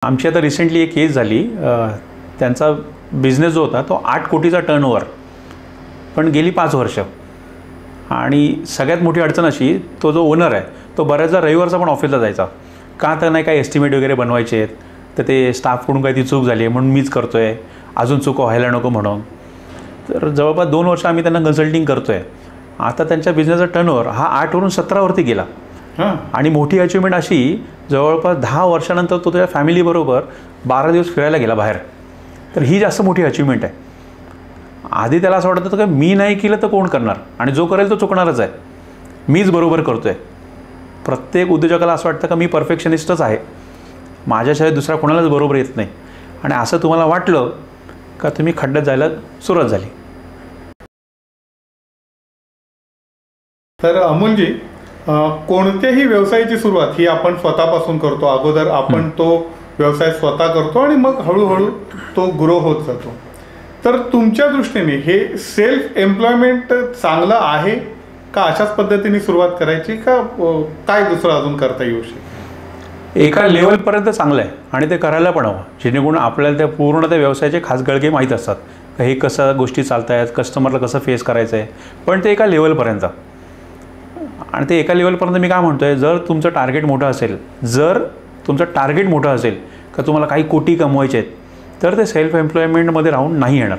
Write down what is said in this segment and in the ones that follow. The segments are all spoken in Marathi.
आमची आता रिसेंटली एक केस झाली। त्यांचा बिझनेस जो होता तो 8 कोटीचा टर्नओव्हर, पण गेली 5 वर्ष। आणि सगळ्यात मोठी अडचण अशी, तो जो ओनर आहे तो बऱ्याचदा रविवारचा पण ऑफिसला जायचा। का तर नाही काही एस्टिमेट वगैरे बनवायचे आहेत, तर ते स्टाफकडून काही ती चूक झाली आहे म्हणून मीच करतो आहे, अजून चूक व्हायला नको म्हणून। तर जवळपास 2 वर्ष आम्ही त्यांना कन्सल्टिंग करतो आहे। आता त्यांच्या बिझनेसचा टर्नओव्हर हा 8 वरून 17 वरती गेला। आणि मोठी अचिव्हमेंट अशी, जवळपास 10 वर्षानंतर तो त्याच्या फॅमिलीबरोबर 12 दिवस फिरायला गेला बाहेर। तर ही जास्त मोठी अचिव्हमेंट आहे। आधी त्याला असं वाटत होतं की मी नाही केलं तर कोण करणार, आणि जो करेल तो चुकणारच आहे, मीच बरोबर करतो आहे। प्रत्येक उद्योजकाला असं वाटतं की मी परफेक्शनिस्टच आहे, माझ्याशिवाय दुसरा कोणालाच बरोबर येत नाही। आणि असं तुम्हाला वाटलं का तुम्ही खड्ड्यात जायला सुरुवात झाली। तर अमोलजी, कोणत्याही व्यवसायाची सुरुवात ही आपण स्वतःपासून करतो। अगोदर आपण तो व्यवसाय स्वतः करतो आणि मग हळूहळू तो ग्रो होत जातो। तर तुमच्या दृष्टीने हे सेल्फ एम्प्लॉयमेंट चांगलं आहे का? अशाच पद्धतीने सुरुवात करायची का काय दुसरं अजून करता येऊ शकते? एका लेवलपर्यंत चांगलं आहे आणि ते करायला पण हवं, जेणेकरून आपल्याला त्या पूर्ण त्या व्यवसायाचे खास गळगे माहीत असतात का हे कसं गोष्टी चालत आहेत, कस्टमरला कसं फेस करायचं आहे। पण ते एका लेवलपर्यंत, आणि ते एका लेवलपर्यंत मी काय म्हणतो आहे, जर तुमचं टार्गेट मोठं असेल का तुम्हाला काही कोटी कमवायचे आहेत, तर ते सेल्फ एम्प्लॉयमेंटमध्ये राहून नाही येणार।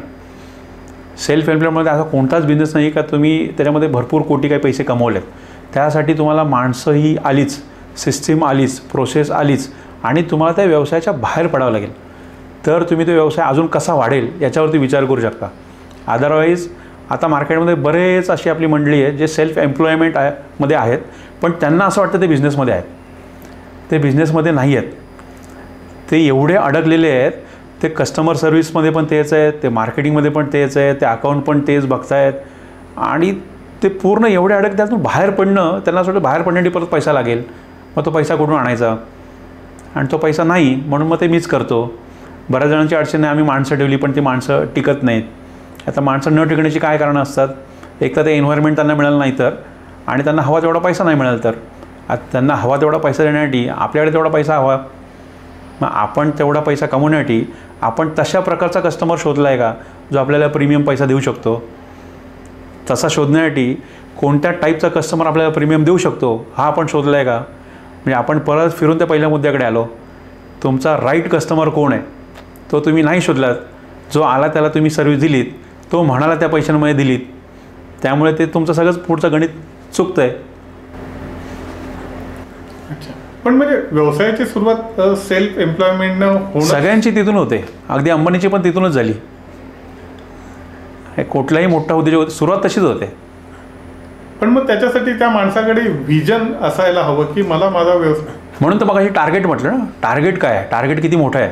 सेल्फ एम्प्लॉयमेंटमध्ये असा कोणताच बिझनेस नाही का तुम्ही त्याच्यामध्ये भरपूर कोटी काही पैसे कमवलेत। त्यासाठी तुम्हाला माणसंही आलीच, सिस्टीम आलीच, प्रोसेस आलीच, आणि तुम्हाला त्या व्यवसायाच्या बाहेर पडावं लागेल। तर तुम्ही तो व्यवसाय अजून कसा वाढेल याच्यावरती विचार करू शकता। अदरवाईज आता मार्केटमध्ये बरेच अशी आपली मंडळी आहे जे सेल्फ एम्प्लॉयमेंट मध्ये आहेत, पण त्यांना असं वाटतं ते बिझनेसमध्ये आहेत। ते बिझनेसमध्ये नाही आहेत, ते एवढे अडकलेले आहेत। ते कस्टमर सर्व्हिसमध्ये पण तेच आहेत, ते मार्केटिंगमध्ये पण तेच आहे, ते अकाउंट पण तेच बघतायत, आणि ते पूर्ण एवढे अडक त्यातून बाहेर पडणं, त्यांना असं वाटतं बाहेर पडण्यासाठी परत पैसा लागेल, मग तो पैसा कुठून आणायचा, आणि तो पैसा नाही म्हणून मग ते मीच करतो। बऱ्याच जणांची अडचण आहे, आम्ही माणसं ठेवली पण ती माणसं टिकत नाहीत। आता माणसं न टिकण्याची काय कारणं असतात? एक तर ते एन्व्हायरमेंट त्यांना मिळालं नाही, तर आणि त्यांना हवा तेवढा पैसा नाही मिळाला, तर आता त्यांना हवा तेवढा पैसा देण्यासाठी आपल्याकडे तेवढा पैसा हवा। मग आपण तेवढा पैसा कमवण्यासाठी आपण तशा प्रकारचा कस्टमर शोधला आहे का जो आपल्याला प्रीमियम पैसा देऊ शकतो? तसा शोधण्यासाठी कोणत्या टाईपचा कस्टमर आपल्याला प्रीमियम देऊ शकतो हा आपण शोधला आहे का? म्हणजे आपण परत फिरून त्या पहिल्या मुद्द्याकडे आलो, तुमचा राईट कस्टमर कोण आहे तो तुम्ही नाही शोधलात। जो आला त्याला तुम्ही सर्व्हिस दिलीत, तो म्हणाला त्या पैशांमध्ये दिलीत, त्यामुळे ते तुमचं सगळंच पुढचं गणित चुकतं आहे। अच्छा, पण म्हणजे व्यवसायाची सुरुवात सेल्फ एम्प्लॉयमेंटनं होणं सगळ्यांची तिथून होते, अगदी अंबानीची पण तिथूनच झाली। कुठलाही मोठा उद्योग सुरुवात तशीच होते। पण मग त्याच्यासाठी त्या माणसाकडे व्हिजन असायला हवं की मला माझा व्यवसाय, म्हणून तर मगाशी टार्गेट म्हटलं ना, टार्गेट काय आहे, टार्गेट किती मोठं आहे।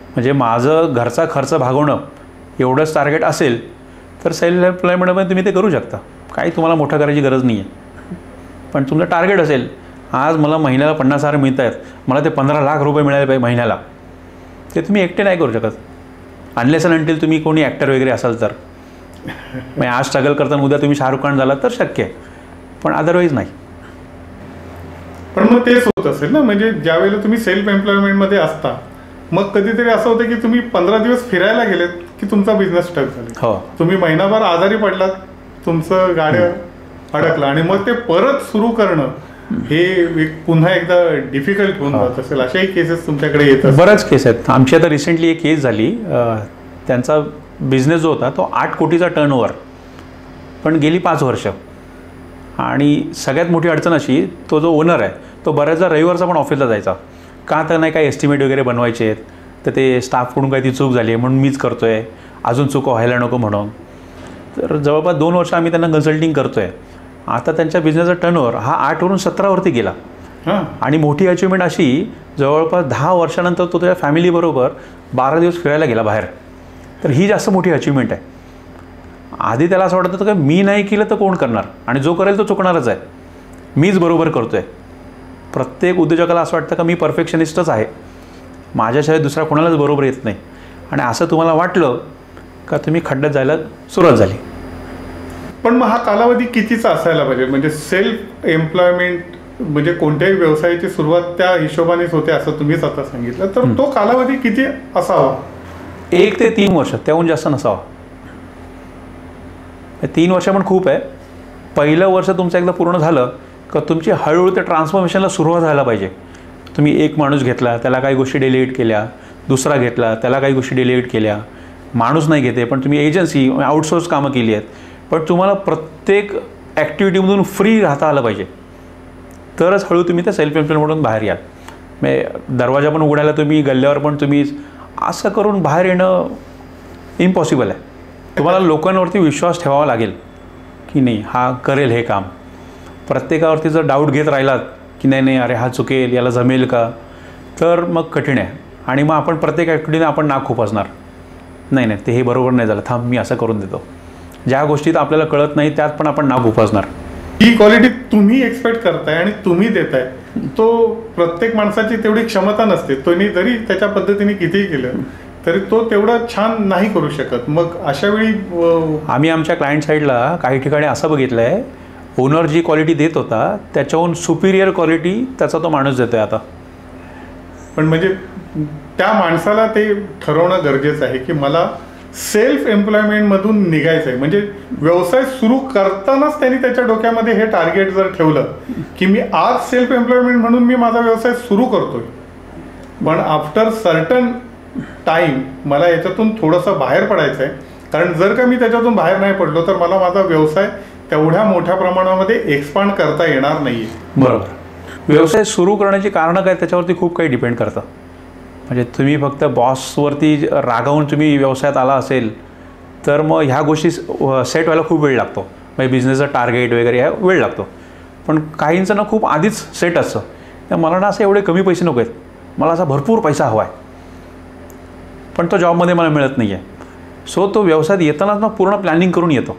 म्हणजे माझं घरचा खर्च भागवणं एवढंच टार्गेट असेल तर सेल्फ एम्प्लॉयमेंटमध्ये तुम्ही ते करू शकता, काही तुम्हाला मोठं करायची गरज नाही आहे। पण तुमचं टार्गेट असेल, आज मला महिन्याला 50,000 मिळत आहेत, मला ते 15 लाख रुपये मिळाले पाहिजे महिन्याला, ते तुम्ही एकटे नाही करू शकत, अनलेस अँड अंटिल तुम्ही कोणी ॲक्टर वगैरे असाल तर। मग आज स्ट्रगल करताना उद्या तुम्ही शाहरुख खान झाला तर शक्य आहे, पण अदरवाईज नाही। पण मग तेच होत असेल ना, म्हणजे ज्यावेळेला तुम्ही सेल्फ एम्प्लॉयमेंटमध्ये असता, मग कधीतरी असं होतं की तुम्ही 15 दिवस फिरायला गेलेत की तुमचा बिझनेस स्टक झाला। हो, तुम्ही महिनाभर आजारी पडलात, तुमचं गाड्या अडकलं, आणि मग ते परत सुरू करणं हे पुन्हा एकदा डिफिकल्ट होऊन जात असेल। अशाही केसेस तुमच्याकडे येतात? बऱ्याच केस आहेत। आमची आता रिसेंटली एक केस झाली। त्यांचा बिझनेस जो होता तो 8 कोटीचा टर्नओव्हर, पण गेली 5 वर्ष। आणि सगळ्यात मोठी अडचण अशी, तो जो ओनर आहे तो बऱ्याचदा रविवारचा पण ऑफिसला जायचा। का तर नाही काही एस्टिमेट वगैरे बनवायचे आहेत, तर ते स्टाफकडून काही ती चूक झाली आहे म्हणून मीच करतो आहे, अजून चूक व्हायला नको म्हणून। तर जवळपास 2 वर्ष आम्ही त्यांना कन्सल्टिंग करतो आहे। आता त्यांच्या बिझनेसचा टर्नओव्हर हा 8 वरून 17 वरती गेला। आणि मोठी अचिव्हमेंट अशी, जवळपास 10 वर्षानंतर तो त्याच्या फॅमिलीबरोबर 12 दिवस फिरायला गेला बाहेर। तर ही जास्त मोठी अचिव्हमेंट आहे। आधी त्याला असं वाटत होतं की मी नाही केलं तर कोण करणार, आणि जो करेल तो चुकणारच आहे, मीच बरोबर करतो आहे। प्रत्येक उद्योजकाला असं वाटतं का मी परफेक्शनिस्टच आहे, माझ्याशिवाय दुसरा कोणालाच बरोबर येत नाही। आणि असं तुम्हाला वाटलं का तुम्ही खड्ड्यात जायला सुरुवात झाली। पण मग हा कालावधी कितीचा असायला पाहिजे? म्हणजे सेल्फ एम्प्लॉयमेंट म्हणजे कोणत्याही व्यवसायाची सुरुवात त्या हिशोबानेच होते असं तुम्हीच आता सांगितलं, तर तो कालावधी किती असावा? 1 ते 3 वर्ष, त्याहून जास्त नसावा. 3 वर्ष पण खूप आहे. पहिलं वर्ष तुमचं एकदा पूर्ण झालं का तुमची हळूहळू त्या ट्रान्सफॉर्मेशनला सुरुवात व्हायला पाहिजे. तुम्ही एक माणूस घेतला, त्याला काही गोष्टी डेलिगेट केल्या, दुसरा घेतला, त्याला काही गोष्टी डेलिगेट केल्या. माणूस नाही घेते पण तुम्ही एजन्सी आउटसोर्स कामं केली आहेत, पण तुम्हाला प्रत्येक ॲक्टिव्हिटीमधून फ्री राहता आलं पाहिजे, तरच हळू तुम्ही त्या सेल्फ एम्प्लॉयमेंटमधून बाहेर याल. म्हणजे दरवाजा पण उघडायला तुम्ही, गल्ल्यावर पण तुम्ही, असं करून बाहेर येणं इम्पॉसिबल आहे. तुम्हाला लोकांवरती विश्वास ठेवावा लागेल की नाही हा करेल हे काम. प्रत्येकावरती जर डाऊट घेत राहिलात की नाही अरे हा चुकेल, याला जमेल का, तर मग कठीण आहे. आणि मग आपण प्रत्येक ॲक्टिव्हिटीने आपण नाक खुपसणार, नाही ते हे बरोबर नाही झालं, थांब मी असं करून देतो. ज्या गोष्टीत आपल्याला कळत नाही त्यात पण आपण नाक खुपसणार. ही क्वालिटी तुम्ही एक्सपेक्ट करताय आणि तुम्ही देताय, तो प्रत्येक माणसाची तेवढी क्षमता नसते. तुम्ही जरी त्याच्या पद्धतीने कितीही केलं तरी तो तेवढा छान नाही करू शकत. मग अशा वेळी आम्ही आमच्या क्लायंट साईडला काही ठिकाणी असं बघितलं आहे, ओनर जी क्वालिटी देत होता त्याच्याहून सुपिरियर क्वालिटी त्याचा तो माणूस देतो आहे आता. पण म्हणजे त्या माणसाला ते ठरवणं गरजेचं आहे की मला सेल्फ एम्प्लॉयमेंटमधून निघायचं आहे. म्हणजे व्यवसाय सुरू करतानाच त्यांनी त्याच्या डोक्यामध्ये हे टार्गेट जर ठेवलं की मी आज सेल्फ एम्प्लॉयमेंट म्हणून मी माझा व्यवसाय सुरू करतोय, पण आफ्टर सर्टन टाईम मला याच्यातून थोडंसं बाहेर पडायचं आहे, कारण जर का मी त्याच्यातून बाहेर नाही पडलो तर मला माझा व्यवसाय तेवढ्या मोठ्या प्रमाणामध्ये एक्सपांड करता येणार नाही. बरोबर. व्यवसाय सुरू करण्याची कारणं काय त्याच्यावरती खूप काही डिपेंड करतं. म्हणजे तुम्ही फक्त बॉसवरती रागावून तुम्ही व्यवसायात आला असेल तर मग ह्या गोष्टी सेट व्हायला खूप वेळ लागतो. म्हणजे बिझनेसचं टार्गेट वगैरे ह्या वेळ लागतो. पण काहींचं ना खूप आधीच सेट असतं, तर मला ना असं एवढे कमी पैसे नको आहेत, मला असा भरपूर पैसा हवा आहे, पण तो जॉबमध्ये मला मिळत नाही आहे. सो तो व्यवसायात येतानाच मग पूर्ण प्लॅनिंग करून येतो.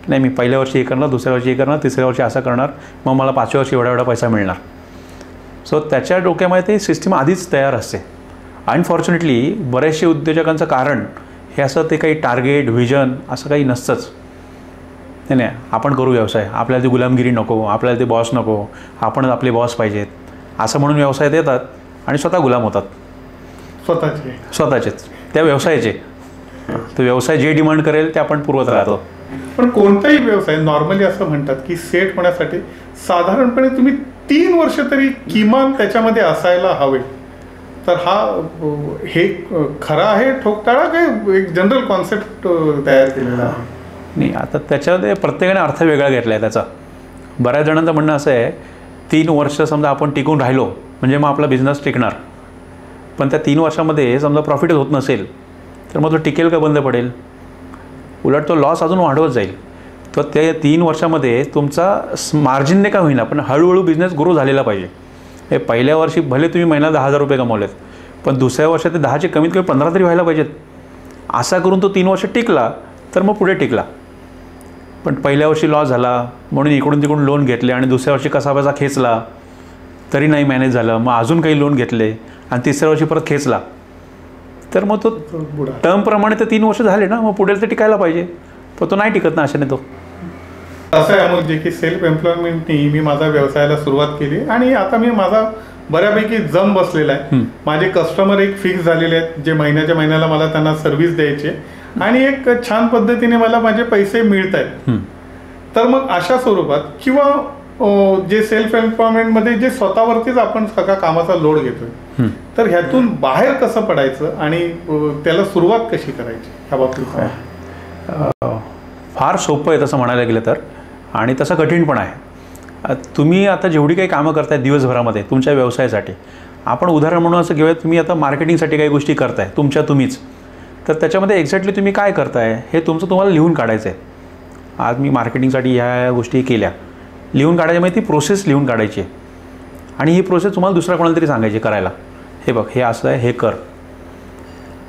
नाही मी पहिल्या वर्षी हे करणार, दुसऱ्या वर्षी हे करणार, तिसऱ्या वर्षी असं करणार, मग मला 5व्या वर्षी एवढा पैसा मिळणार. सो त्याच्या डोक्यामध्ये ते सिस्टीम आधीच तयार असते. अनफॉर्च्युनेटली बरेचसे उद्योजकांचं कारण हे असं ते काही टार्गेट व्हिजन असं काही नसतंच. नाही आपण करू व्यवसाय, आपल्याला ती गुलामगिरी नको, आपल्याला ते बॉस नको, आपणच आपले बॉस पाहिजेत असं म्हणून व्यवसायात येतात आणि स्वतः गुलाम होतात. स्वतःचेच त्या व्यवसायाचे. तो व्यवसाय जे डिमांड करेल ते आपण पुरवत राहतो. पण कोणताही व्यवसाय नॉर्मली असं म्हणतात की सेट होण्यासाठी साधारणपणे तुम्ही 3 वर्ष तरी किमान त्याच्यामध्ये असायला हवे. तर हे खरं आहे ठोकताळा काय एक जनरल कॉन्सेप्ट तयार केलेला आहे? नाही, आता त्याच्यामध्ये प्रत्येकाने अर्थ वेगळा घेतला आहे त्याचा. बऱ्याच जणांचं म्हणणं असं आहे 3 वर्ष समजा आपण टिकून राहिलो म्हणजे मग आपला बिझनेस टिकणार. पण त्या 3 वर्षामध्ये समजा प्रॉफिटच होत नसेल तर मग तो टिकेल का बंद पडेल? उलट तो लॉस अजून वाढवत जाईल. तर त्या 3 वर्षामध्ये तुमचा मार्जिनने का होईना पण हळूहळू बिझनेस ग्रो झालेला पाहिजे. हे पहिल्या वर्षी भले तुम्ही महिन्याला 10,000 रुपये कमवलेत, पण दुसऱ्या वर्षात ते 10चे कमीत कमी 15 तरी व्हायला पाहिजेत. असा करून तो 3 वर्ष टिकला तर मग पुढे टिकला. पण पहिल्या वर्षी लॉस झाला म्हणून इकडून तिकडून लोन घेतले आणि दुसऱ्या वर्षी कसाबसा खेचला तरी नाही मॅनेज झालं, मग अजून काही लोन घेतले आणि तिसऱ्या वर्षी परत खेचला, तर मग तो टर्मप्रमाणे ते 3 वर्ष झाले ना, मग पुढे ते टिकायला पाहिजे, पण तो नाही टिकत ना अशाने. तो असं आहे अमोल जे की सेल्फ एम्प्लॉयमेंटनी मी माझा व्यवसायाला सुरुवात केली आणि आता मी माझा बऱ्यापैकी जम बसलेला आहे. माझे कस्टमर एक फिक्स झालेले आहेत जे महिन्याच्या महिन्याला मला त्यांना सर्व्हिस द्यायची आणि एक छान पद्धतीने मला माझे पैसे मिळत आहेत. तर मग अशा स्वरूपात किंवा जे सेल्फ एम्प्लॉयमेंटमध्ये जे स्वतःवरतीच आपण सगळा कामाचा लोड घेतोय, तर ह्यातून बाहेर कसं पडायचं आणि त्याला सुरुवात कशी करायची ह्या बाबतीत फार सोपं आहे तसं म्हणायला गेलं तर, आणि तसं कठीण पण आहे. तुम्ही आता जेवढी काही कामं करताय दिवसभरामध्ये तुमच्या व्यवसायासाठी, आपण उदाहरण म्हणून असं घेऊया, तुम्ही आता मार्केटिंगसाठी काही गोष्टी करताय तुम्हीच, तर त्याच्यामध्ये एक्झॅक्टली तुम्ही काय करताय हे तुम्हाला लिहून काढायचं आहे. आज मी मार्केटिंगसाठी ह्या गोष्टी केल्या, लिहून काढायच्यामध्ये ती प्रोसेस लिहून काढायची आहे आणि ही प्रोसेस तुम्हाला दुसऱ्या कोणाला तरी सांगायची करायला. हे बघ हे असं आहे, हे कर.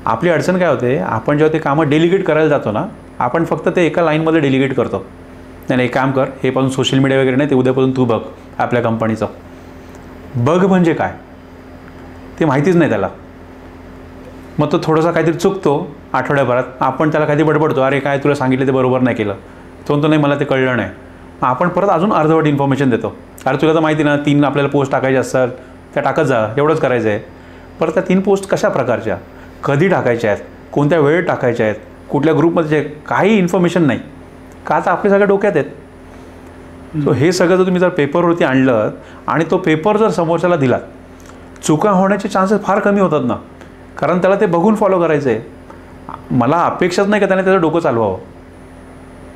आपली अडचण काय होते, आपण जेव्हा ते कामं डेलिगेट करायला जातो ना, आपण फक्त ते एका लाईनमध्ये डेलिगेट करतो. नाही एक काम कर, हे पासून सोशल मीडिया वगैरे नाही, ते उद्यापासून तू बघ आपल्या कंपनीचं. बघ म्हणजे काय ते माहितीच नाही त्याला. मग तो थोडासा काहीतरी चुकतो आठवड्याभरात, आपण त्याला काहीतरी बडबडतो, अरे काय तुला सांगितलं ते बरोबर नाही केलं, तो नाही मला ते कळलं नाही. आपण परत अजून अर्धवट इन्फॉर्मेशन देतो, कारण तुला तर माहिती ना 3 आपल्याला पोस्ट टाकायच्या असतात, त्या टाकत जा, एवढंच करायचं आहे. परत त्या 3 पोस्ट कशा प्रकारच्या, कधी टाकायच्या आहेत, कोणत्या वेळेत टाकायच्या आहेत, कुठल्या ग्रुपमध्ये, काही इन्फॉर्मेशन नाही. का तर आपल्या सगळ्या डोक्यात आहेत. सो हे सगळं जर तुम्ही जर पेपरवरती आणलं आणि तो पेपर जर समोरच्याला दिलात, चुका होण्याचे चान्सेस फार कमी होतात ना, कारण त्याला ते बघून फॉलो करायचं आहे. मला अपेक्षाच नाही का त्याने त्याचं डोकं चालवावं.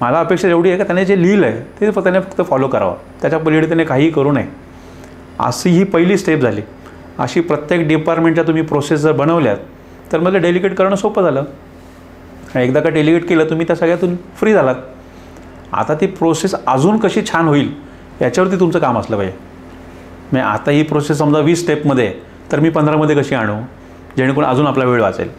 मला अपेक्षा एवढी आहे का त्याने जे लिहिलं आहे ते त्याने फक्त फॉलो करावं, त्याच्या पलीकडे त्याने काहीही करू नये. अशी ही पहिली स्टेप झाली. अशी प्रत्येक डिपार्टमेंटच्या तुम्ही प्रोसेस जर बनवल्यात तर मला डेलिगेट करणं सोपं झालं. एकदा का डेलिगेट केलं तुम्ही त्या सगळ्यातून फ्री झालात. आता ती प्रोसेस अजून कशी छान होईल याच्यावरती तुमचं काम असलं पाहिजे. म्हणजे आता ही प्रोसेस समजा 20 स्टेपमध्ये तर मी 15मध्ये कशी आणू जेणेकरून अजून आपला वेळ वाचेल.